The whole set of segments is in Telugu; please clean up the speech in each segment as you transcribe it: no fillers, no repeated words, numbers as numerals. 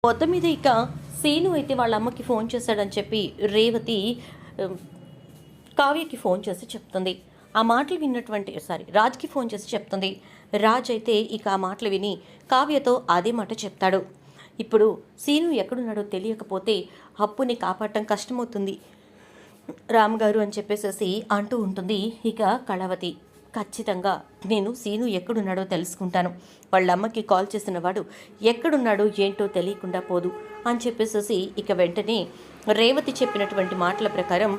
మొత్తం మీద ఇక సీను అయితే వాళ్ళ అమ్మకి ఫోన్ చేశాడని చెప్పి రేవతి ఉమ్, కావ్యకి ఫోన్ చేసి చెప్తుంది. ఆ మాటలు విన్నటువంటి రాజ్కి ఫోన్ చేసి చెప్తుంది. రాజ్ అయితే ఇక ఆ మాటలు విని కావ్యతో అదే మాట చెప్తాడు. ఇప్పుడు సీను ఎక్కడున్నాడో తెలియకపోతే అప్పుని కాపాడటం కష్టమవుతుంది రామ్గారు అని చెప్పేసేసి అంటూ ఉంటుంది ఇక కళావతి. ఖచ్చితంగా నేను సీను ఎక్కడున్నాడో తెలుసుకుంటాను. వాళ్ళ అమ్మకి కాల్ చేసిన వాడు ఎక్కడున్నాడో ఏంటో తెలియకుండా పోదు అని చెప్పేసేసి ఇక వెంటనే రేవతి చెప్పినటువంటి మాటల ప్రకారం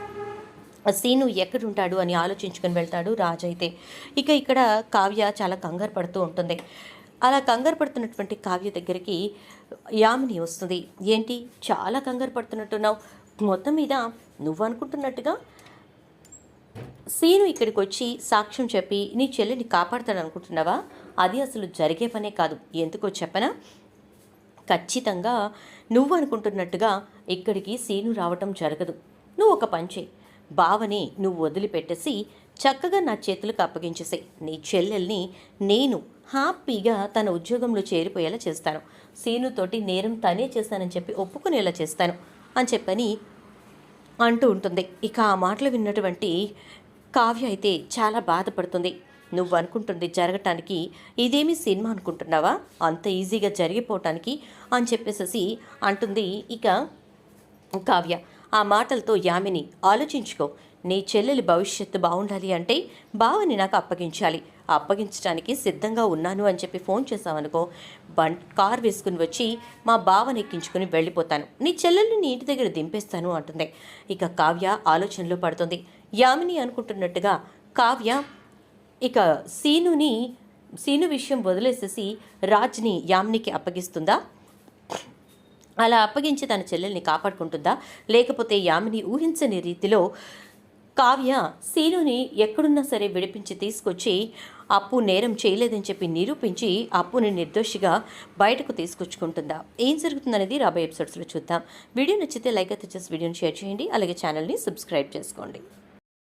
సీను ఎక్కడుంటాడు అని ఆలోచించుకొని వెళ్తాడు రాజ్ అయితే. ఇక ఇక్కడ కావ్య చాలా కంగారు పడుతూ ఉంటుంది. అలా కంగారు పడుతున్నటువంటి కావ్య దగ్గరికి యామిని వస్తుంది. ఏంటి చాలా కంగారు పడుతున్నట్టున్నావు? మొత్తం మీద నువ్వు అనుకుంటున్నట్టుగా సీను ఇక్కడికి వచ్చి సాక్ష్యం చెప్పి నీ చెల్లిని కాపాడతాడు అనుకుంటున్నావా? అది అసలు జరిగే పనే కాదు. ఎందుకో చెప్పనా? ఖచ్చితంగా నువ్వు అనుకుంటున్నట్టుగా ఇక్కడికి సీను రావటం జరగదు. నువ్వు ఒక పంచే బావని నువ్వు వదిలిపెట్టేసి చక్కగా నా చేతులకు అప్పగించేసి నీ చెల్లెల్ని నేను హ్యాపీగా తన ఉద్యోగంలో చేరిపోయేలా చేస్తాను. సీనుతోటి నేరం తనే చేస్తానని చెప్పి ఒప్పుకునేలా చేస్తాను అని చెప్పని అంటూ ఉంటుంది. ఇక ఆ మాటలు విన్నటువంటి కావ్య అయితే చాలా బాధపడుతుంది. నువ్వు అనుకుంటుంది జరగటానికి ఇదేమీ సినిమా అనుకుంటున్నావా? అంత ఈజీగా జరిగిపోవటానికి అని చెప్పేసి అంటుంది ఇక కావ్య. ఆ మాటలతో యామిని ఆలోచించుకో. నీ చెల్లెలి భవిష్యత్తు బాగుండాలి అంటే బావని నాకు అప్పగించాలి. అప్పగించడానికి సిద్ధంగా ఉన్నాను అని చెప్పి ఫోన్ చేసావనుకో, కార్ వేసుకుని వచ్చి మా బావని ఎక్కించుకుని వెళ్ళిపోతాను. నీ చెల్లెల్ని నీ ఇంటి దగ్గర దింపేస్తాను అంటుంది. ఇక కావ్య ఆలోచనలో పడుతుంది. యామిని అనుకుంటున్నట్టుగా కావ్య ఇక సీను విషయం వదిలేసేసి రాజ్ని యామినికి అప్పగిస్తుందా? అలా అప్పగించి తన చెల్లెల్ని కాపాడుకుంటుందా? లేకపోతే యామిని ఊహించని రీతిలో కావ్య సీనుని ఎక్కడున్నా సరే విడిపించి తీసుకొచ్చి అప్పు నేరం చేయలేదని చెప్పి నిరూపించి అప్పుని నిర్దోషిగా బయటకు తీసుకొచ్చుకుంటుందా? ఏం జరుగుతుందనేది రాబోయే ఎపిసోడ్స్లో చూద్దాం. వీడియో నచ్చితే లైక్ అయితే చేసి వీడియోని షేర్ చేయండి. అలాగే ఛానల్ని సబ్స్క్రైబ్ చేసుకోండి.